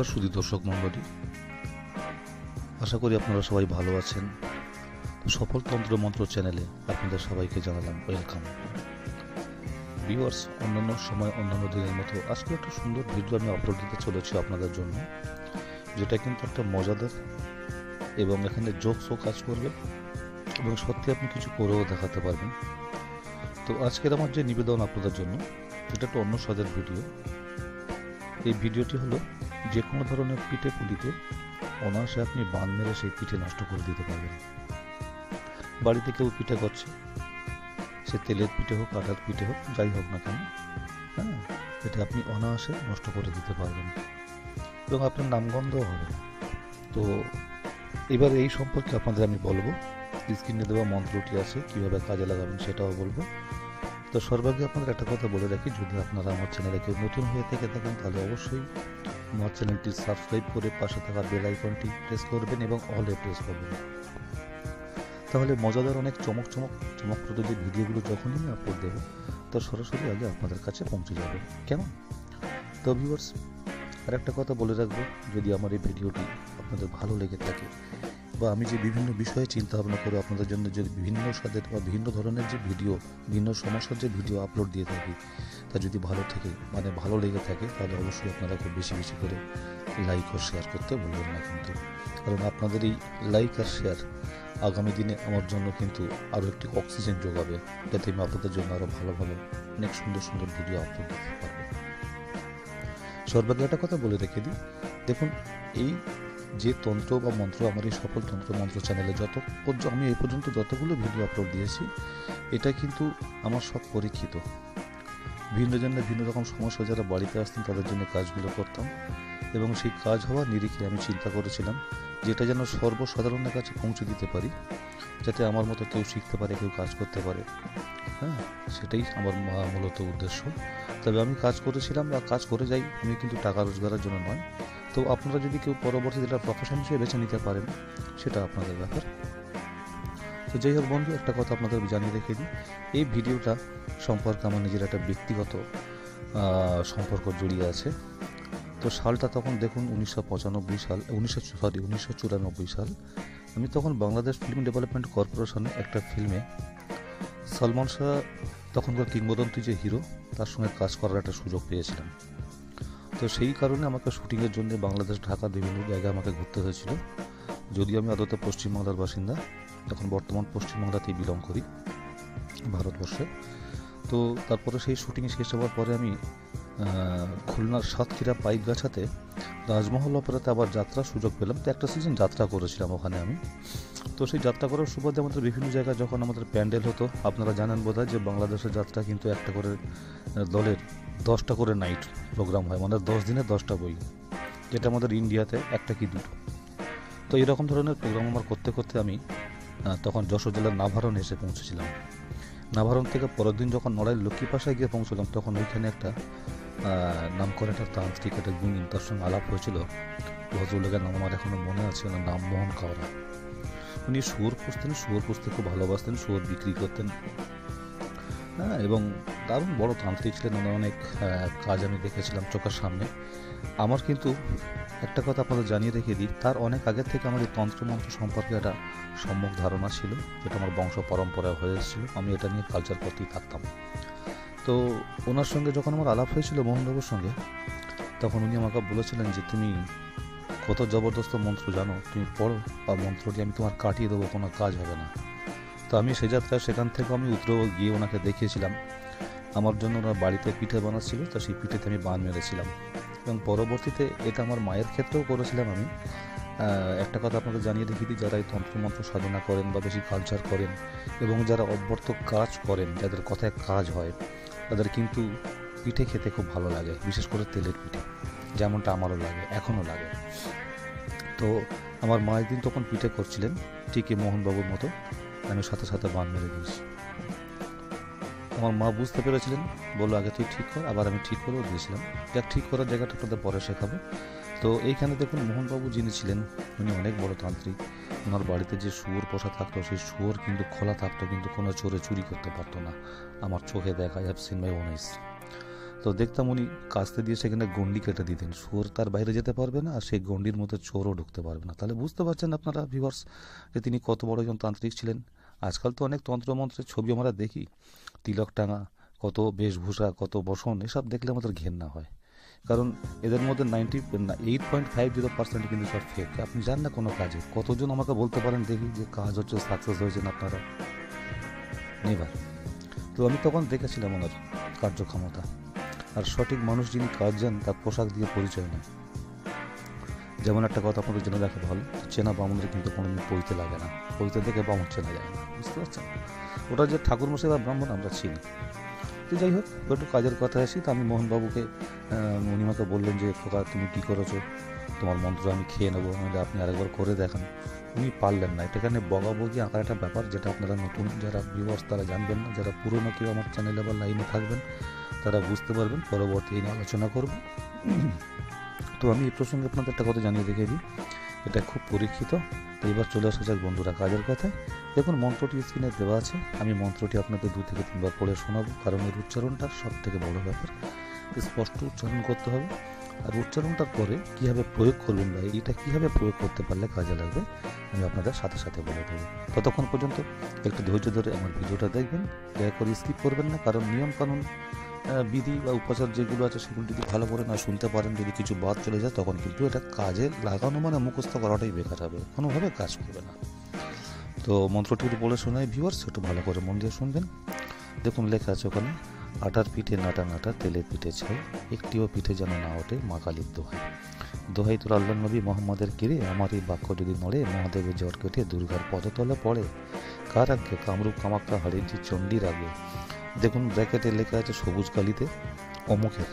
নমস্কার সুধী দর্শক মণ্ডলী, আশা করি আপনারা সবাই ভালো আছেন। সফল তন্ত্র মন্ত্র চ্যানেলে আপনাদের সবাইকে জানালাম ওয়েলকাম। ভিউয়ার্স, অন্যান্য সময় অন্যান্য দিনের মতো আজকে একটা সুন্দর ভিডিও আমি আপলোড দিতে চলেছি আপনাদের জন্য, যেটা কিন্তু একটা মজাদার এবং এখানে জোকসও কাজ করবে এবং সত্যি আপনি কিছু করেও দেখাতে পারবেন। তো আজকের আমার যে নিবেদন আপনাদের জন্য, এটা একটা অন্য স্বাদের ভিডিও। এই ভিডিওটি হলো যে কোনো ধরনের পিঠে পুলিতে অনায়াসে আপনি বান মেরে সেই পিঠে নষ্ট করে দিতে পারবেন। বাড়িতে কেউ পিঠে করছে, সে তেলের পিঠে হোক আটার পিঠে হোক যাই হোক না কেন, হ্যাঁ, এটা আপনি অনায়াসে নষ্ট করে দিতে পারবেন এবং আপনার নামগন্ধও হবে। তো এবার এই সম্পর্কে আপনাদের আমি বলবো, স্ক্রিনে দেওয়া মন্ত্রটি আছে কীভাবে কাজে লাগাবেন সেটাও বলবো। তো সর্বাগ্রে আপনাদের একটা কথা বলে রাখি, যদি আপনারা আমার চ্যানেলে কেউ নতুন হয়ে থেকে থাকেন তাহলে অবশ্যই আমার চ্যানেলটি সাবস্ক্রাইব করে পাশে থাকা বেল আইকনটি প্রেস করবেন এবং অলে প্রেস করবেন। তাহলে মজাদার অনেক চমকপ্রদ যে ভিডিওগুলো যখনই আমি আপলোড দেবো তা সরাসরি আগে আপনাদের কাছে পৌঁছে যাবে। কেমন? তো ভিউয়ার্স, আর একটা কথা বলে রাখবো, যদি আমার এই ভিডিওটি আপনাদের ভালো লেগে থাকে বা আমি যে বিভিন্ন বিষয়ে চিন্তা ভাবনা করে আপনাদের জন্য যে বিভিন্ন স্বাদের বা বিভিন্ন ধরনের যে ভিডিও, বিভিন্ন সমস্যার যে ভিডিও আপলোড দিয়ে থাকি, তা যদি ভালো লেগে থাকে তাহলে অবশ্যই আপনারা খুব বেশি বেশি করে লাইক ও শেয়ার করতে ভুলবেন না কিন্তু, কারণ আপনাদের এই লাইক আর শেয়ার আগামী দিনে আমার জন্য কিন্তু আরও একটি অক্সিজেন যোগাবে, যাতে আমি আপনাদের জন্য আরও ভালো অনেক সুন্দর ভিডিও আপলোড দিতে পারবো। সর্বাগ্রে একটা কথা বলে রেখে দিই, দেখুন, এই যে তন্ত্র বা মন্ত্র আমার এই সফল তন্ত্র মন্ত্র চ্যানেলে আমি এই পর্যন্ত যতগুলো ভিডিও আপলোড দিয়েছি, এটা কিন্তু আমার সব পরীক্ষিত। ভিন্ন রকম সমস্যা যারা বাড়িতে আসতেন তাদের জন্য কাজগুলো করতাম এবং সেই কাজ হওয়ার নিরিখে আমি চিন্তা করেছিলাম যেটা যেন সর্বসাধারণের কাছে পৌঁছে দিতে পারি, যাতে আমার মতো কেউ শিখতে পারে, কেউ কাজ করতে পারে। হ্যাঁ, সেটাই আমার মূলত উদ্দেশ্য। তবে আমি কাজ করেছিলাম বা কাজ করে যাই, আমি কিন্তু টাকা রোজগারের জন্য নয়। তো আপনারা যদি কেউ পরবর্তীতে এটা প্রফেশন হিসেবে বেছে নিতে পারেন, সেটা আপনাদের ব্যাপার। তো যাই হোক বন্ধু, একটা কথা আপনাদের জানিয়ে রেখে দিই, এই ভিডিওটা সম্পর্কে আমার নিজের একটা ব্যক্তিগত সম্পর্ক জড়িয়ে আছে। তো সালটা তখন দেখুন 1994 সাল। আমি তখন বাংলাদেশ ফিল্ম ডেভেলপমেন্ট কর্পোরেশনে একটা ফিল্মে সলমন শাহ, তখনকার কিংবদন্তি যে হিরো, তার সঙ্গে কাজ করার একটা সুযোগ পেয়েছিলাম। তো সেই কারণে আমাকে শুটিংয়ের জন্য বাংলাদেশ, ঢাকা বিভিন্ন জায়গায় আমাকে ঘুরতে হয়েছিল। যদিও আমি আদতে পশ্চিমবাংলার বাসিন্দা, এখন বর্তমান পশ্চিমবাংলাতেই বিলং করি ভারতবর্ষে। তো তারপরে সেই শুটিং শেষ হওয়ার পরে আমি খুলনার সাতক্ষীরা পাইকগাছাতে রাজমহল অপেরাতে আবার যাত্রার সুযোগ পেলাম। তো একটা সিজন যাত্রা করেছিলাম ওখানে আমি। তো সেই যাত্রা করার সুবাদে আমাদের বিভিন্ন জায়গায় যখন আমাদের প্যান্ডেল হতো, আপনারা জানেন বোধহয় যে বাংলাদেশের যাত্রা কিন্তু একটা করে দলের 10টা করে নাইট প্রোগ্রাম হয়, মানে 10 দিনে 10টা বই, যেটা আমাদের ইন্ডিয়াতে একটা কি দুটো। তো এরকম ধরনের প্রোগ্রাম আমার করতে করতে আমি তখন যশোর জেলার নাভারণ এসে পৌঁছেছিলাম। নাভারণ থেকে পরের দিন যখন নড়াইল লক্ষ্মীপাশায় গিয়ে পৌঁছলাম, তখন ওইখানে একটা নাম করে একটা তান্ত্রিক, একটা গুণী, তার সঙ্গে আলাপ হয়েছিল। ভদ্রলোকের নাম আমার এখনও মনে আছে, ওনার নাম মোহন কাওরা। উনি শুয়োর পুষতে খুব ভালোবাসতেন, শুয়োর বিক্রি করতেন। হ্যাঁ, এবং দারুণ বড় তান্ত্রিক ছিলেন। ওনার অনেক কাজ আমি দেখেছিলাম চোখের সামনে। আমার কিন্তু একটা কথা আপনাদের জানিয়ে রেখে দিই, তার অনেক আগের থেকে আমার এই তন্ত্রমন্ত্র সম্পর্কে একটা সম্যক ধারণা ছিল, যেটা আমার বংশ পরম্পরায় হয়ে এসেছিল। আমি এটা নিয়ে কালচার করতেই থাকতাম। তো ওনার সঙ্গে যখন আমার আলাপ হয়েছিল, মোহনবাবুর সঙ্গে, তখন উনি আমাকে বলেছিলেন যে তুমি কত জবরদস্ত মন্ত্র জানো, তুমি পড়ো, বা মন্ত্রটি আমি তোমার কাটিয়ে দেবো, কোনো কাজ হবে না। তো আমি সে যাত্রায় সেখান থেকে আমি উত্তরেও গিয়ে ওনাকে দেখিয়েছিলাম। আমার জন্য ওনার বাড়িতে পিঠে বানাচ্ছিল, তো সেই পিঠেতে আমি বান মেরেছিলাম এবং পরবর্তীতে এটা আমার মায়ের ক্ষেত্রেও করেছিলাম আমি। একটা কথা আপনাকে জানিয়ে রেখে দিই, যারা এই তন্ত্রমন্ত্র সাধনা করেন বা বেশি কালচার করেন এবং যারা অব্যর্থ কাজ করেন, যাদের কথায় কাজ হয়, তাদের কিন্তু পিঠে খেতে খুব ভালো লাগে, বিশেষ করে তেলের পিঠে, যেমনটা আমারও লাগে, এখনও লাগে। তো আমার মা একদিন তখন পিঠে করছিলেন, ঠিকই মোহনবাবুর মতো আমি সাথে সাথে বান মেরে দিয়েছি। আমার মা বুঝতে পেরেছিলেন, বললো আগে তুই ঠিক কর, আবার আমি ঠিক করেও দিয়েছিলাম। ঠিক করার জায়গাটা আপনাদের পরে শেখাবো। তো এইখানে দেখুন, মোহনবাবু যিনি ছিলেন, উনি অনেক বড় তান্ত্রিক। ওনার বাড়িতে যে শুয়োর পোষা থাকতো, সেই শুয়োর কিন্তু খোলা থাকতো, কিন্তু কোনো চোরে চুরি করতে পারতো না। আমার চোখে দেখা, I have seen my own আইস। তো তো দেখতাম উনি কাস্তে দিয়ে সেখানে গন্ডি কেটে দিতেন, শুয়োর তার বাইরে যেতে পারবে না আর সেই গন্ডির মধ্যে চোরও ঢুকতে পারবে না। তাহলে বুঝতে পারছেন আপনারা ভিউয়ার্স যে তিনি কত বড় একজন তান্ত্রিক ছিলেন। আজকাল তো অনেক তন্ত্রমন্ত্রের ছবি আমরা দেখি, তিলক টাঙা, কত বেশভূষা, কত বসন, এসব দেখলে আমাদের ঘেন্না হয়, কারণ এদের মধ্যে 8.50% কিন্তু সব ফেক। আপনি যান না কোনো কাজে, কতজন আমাকে বলতে পারেন দেখি যে কাজ হচ্ছে, সাকসেস হয়েছেন আপনারা? নেভার। তো আমি তখন দেখেছিলাম ওনার কার্যক্ষমতা। আর সঠিক মানুষ যিনি কাজ যান তার পোশাক দিয়ে পরিচয় নেই। যেমন একটা কথা আপনাদের জন্য রাখা ভালো, চেনা বামুনদের কিন্তু কোনোদিন পইতে লাগে না, পইতে দেখে বামুন চেনা যায় না, বুঝতে পারছেন? ওটা যে ঠাকুরমশাই বা ব্রাহ্মণ আমরা চিনি। তো যাই হোক, একটু কাজের কথা আসি। তো আমি মোহনবাবুকে, উনি আমাকে বললেন যে খোকা তুমি কী করেছো, তোমার মন্ত্র আমি খেয়ে নেবো, নাহলে আপনি আরেকবার করে দেখান। উনি পারলেন না। এটা এখানে বগাবগি আঁকার একটা ব্যাপার, যেটা আপনারা নতুন যারা ভিউয়ার্স তারা জানবেন না, যারা পুরনো কেউ আমার চ্যানেলে বা লাইনে থাকবেন তারা বুঝতে পারবেন, পরবর্তী এই নিয়ে আলোচনা করব। তো আমি এই প্রসঙ্গে আপনাদের একটা কথা জানিয়ে রেখে দিই, এটা খুব পরীক্ষিত। তো এবার চলে আসা যাক বন্ধুরা কাজের কথায়। দেখুন মন্ত্রটি স্ক্রিনে দেওয়া আছে, আমি মন্ত্রটি আপনাদের 2 থেকে 3 বার পড়ে শোনাবো, কারণ এর উচ্চারণটা সব থেকে বড় ব্যাপার। স্পষ্ট উচ্চারণ করতে হবে, আর উচ্চারণটার পরে কীভাবে প্রয়োগ করবেন বা এটা কীভাবে প্রয়োগ করতে পারলে কাজে লাগবে আমি আপনাদের সাথে সাথে বলে দেবো। ততক্ষণ পর্যন্ত একটু ধৈর্য ধরে আমার ভিডিওটা দেখবেন, দয়া করে স্কিপ করবেন না, কারণ নিয়মকানুন, বিধি বা উপাচার যেগুলো আছে সেগুলো যদি ভালো করে না শুনতে পারেন, যদি কিছু বাদ চলে যায়, তখন কিন্তু এটা কাজে লাগানো মানে মুখস্থ করাটাই বেকার হবে, কোনোভাবে কাজ করবে না। তো মন্ত্রটি একটু বলে শোনায় ভিউয়ার্স, একটু ভালো করে মন দিয়ে শুনবেন। দেখুন লেখা আছে ওখানে, আটার পিঠে নাটা নাটা তেলের পিঠে ছাই, একটিও পিঠে যেন না ওঠে মা কালীর দোহাই। দোহাই তোর আল্লাহ নবী মোহাম্মদের কিরে, আমার এই বাক্য যদি নড়ে, মহাদেবের জ্বর কেটে দুর্গার পদতলে পড়ে, কার আগে কামরূপ কামাখ্যা হাড়ির যে চণ্ডীর আগে। দেখুন ব্র্যাকেটে লেখা আছে সবুজ কালিতে, অমুকের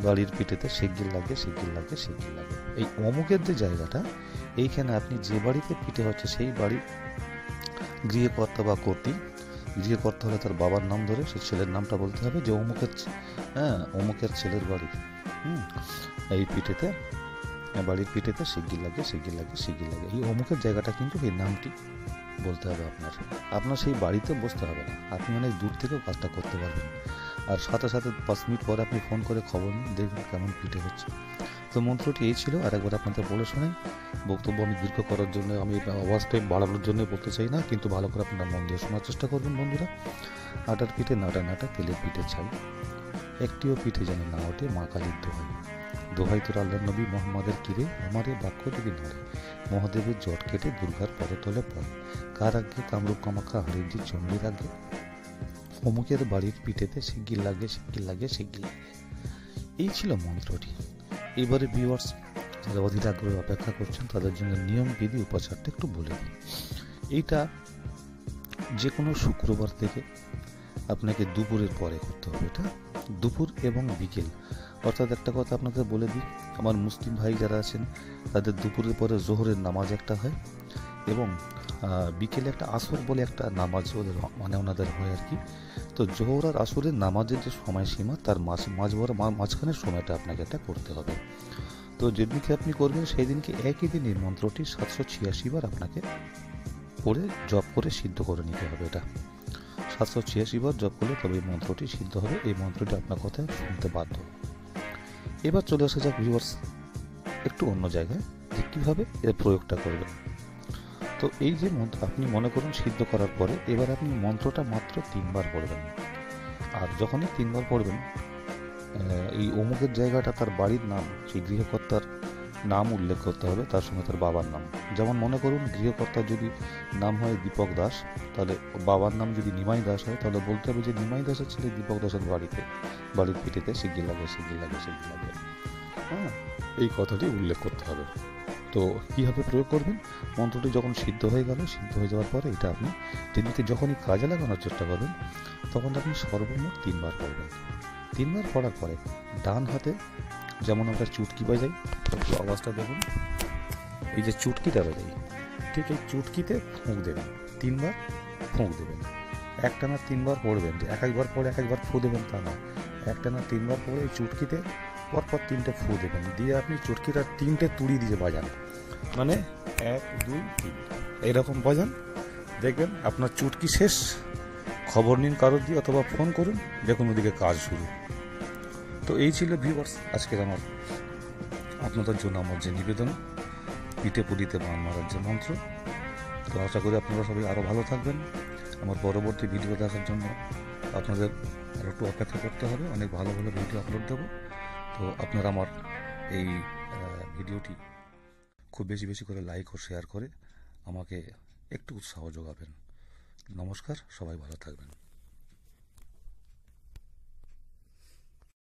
বাড়ির পিঠেতে শিগগির লাগে শিগগির লাগে শিগগির লাগে। এই অমুকের যে জায়গাটা, এইখানে আপনি যে বাড়িতে পিঠে হচ্ছে সেই বাড়ির গৃহকর্তা বা কর্ত্রী, গৃহকর্তা হলে তার বাবার নাম ধরে সে ছেলের নামটা বলতে হবে যে অমুকের, অমুকের ছেলের বাড়ি, এই পিঠেতে, বাড়ির পিঠেতে শিগগির লাগে শিগগির লাগে শিগগির লাগে। এই অমুকের জায়গাটা কিন্তু এই নামটি বলতে হবে আপনার সেই বাড়িতে বসতে হবে না, আপনি অনেক দূর থেকেও কাজটা করতে পারবেন। আর সাথে সাথে 5 মিনিট পরে আপনি ফোন করে খবর নিন, দেখবেন কেমন পিঠে হচ্ছে। তো মন্ত্রটি এই ছিল, আর একবার আপনাদের বলে শোনাই। বক্তব্য আমি দীর্ঘ করার জন্য, আমি আওয়াজ টাইম বাড়ানোর জন্য বলতে চাই না, কিন্তু ভালো করে আপনারা মন দিয়ে শোনার চেষ্টা করবেন বন্ধুরা। আটার পিঠে নাটা নাটা তেলের পিঠে ছাই, একটিও পিঠে যেন না ওঠে মা কালীর দোহাই। দোহাই তোর আল্লাহ নবী মোহাম্মদের কিরে, আমার এই বাক্য যদি নড়ে, মহাদেবের জট কেটে দুর্গার পদতলে পড়ে, কার আগে কামরূপ কামাখ্যা হাড়ির যে চণ্ডীর আগে, অমুকের বাড়ির পিঠেতে শিগগির লাগে শিগগির লাগে শিগগির লাগে। এই ছিল মন্ত্রটি। এবারে ভিউয়ার্স যারা অধীর আগ্রহে অপেক্ষা করছেন তাদের জন্য নিয়ম বিধি উপাচারটা একটু বলে দিই। এইটা যে কোনো শুক্রবার থেকে আপনাকে দুপুরের পরে করতে হবে। এটা দুপুর এবং বিকেল, অর্থাৎ একটা কথা আপনাদের বলে দিই, আমার মুসলিম ভাই যারা আছেন তাদের দুপুরের পরে জোহরের নামাজ একটা হয়, এবং বিকেলে একটা আসর বলে একটা নামাজ ওদের মানে ওনাদের হয় আর কি। তো জোহর আর আসরের নামাজের যে সময়সীমা, তার মাঝখানের সময়টা আপনাকে এটা করতে হবে। তো যেদিনকে আপনি করবেন সেই দিনকে একই দিন এই মন্ত্রটি 786 বার আপনাকে পড়ে জপ করে সিদ্ধ করে নিতে হবে। এটা 786 বার জপ করলে তবে এই মন্ত্রটি সিদ্ধ হবে। এই মন্ত্রটি আপনার কথায় শুনতে বাধ্য। এবার চলে আসা যাক ভিউয়ার্স একটু অন্য জায়গায়, যে কীভাবে এর প্রয়োগটা করবেন। তো এই যে মন্ত্র আপনি মনে করুন সিদ্ধ করার পরে, এবার আপনি মন্ত্রটা মাত্র 3 বার পড়বেন। আর যখনই 3 বার পড়বেন, এই অমুকের জায়গাটা তার বাড়ির নাম, সেই গৃহকর্তার নাম উল্লেখ করতে হবে, তার সঙ্গে তার বাবার নাম। যেমন মনে করুন গৃহকর্তার যদি নাম হয় দীপক দাস, তাহলে বাবার নাম যদি নিমাই দাস হয়, তাহলে বলতে হবে যে নিমাই দাসের ছেলে দীপক দাসের বাড়ির পিঠেতে শিগগির লাগে শিগগির লাগে শিগগির লাগে, এই কথাটি উল্লেখ করতে হবে। তো কীভাবে প্রয়োগ করবেন, মন্ত্রটি যখন সিদ্ধ হয়ে গেল, সিদ্ধ হয়ে যাওয়ার পরে এটা আপনি দিনকে যখনই কাজে লাগানোর চেষ্টা করবেন, তখন আপনি সর্বমোট 3 বার পড়বেন। 3 বার পড়ার পরে ডান হাতে যেমন আমরা চুটকি বাজাই, একটু আওয়াজটা দেখুন, এই যে চুটকিটা বাজাই, ঠিক এই চুটকিতে ফুঁক দেবেন, 3 বার ফুঁক দেবেন। একটানা 3 বার পড়বেন, যে একবার পরে একবার ফু দেবেন তা না, একটানা 3 বার পরে এই চুটকিতে পরপর 3টে ফু দেবেন, দিয়ে আপনি চুটকিটা 3টে তুড়ি দিয়ে বাজান, মানে 1 2 3 এইরকম বাজান, দেখবেন আপনার চুটকি শেষ। খবর নিন কারোর দিয়ে অথবা ফোন করুন, দেখুন ওদিকে কাজ শুরু। তো এই ছিল ভিউয়ার্স আজকের আমার আপনাদের জন্য আমার যে নিবেদন, পিঠে পুলিতে বান মারার যে মন্ত্র। তো আশা করি আপনারা সবাই আরও ভালো থাকবেন। আমার পরবর্তী ভিডিও দেখার জন্য আপনাদের আর একটু অপেক্ষা করতে হবে, অনেক ভালো ভালো ভিডিও আপলোড দেবো। তো আপনারা আমার এই ভিডিওটি খুব বেশি বেশি করে লাইক ও শেয়ার করে আমাকে একটু উৎসাহ যোগাবেন। নমস্কার, সবাই ভালো থাকবেন।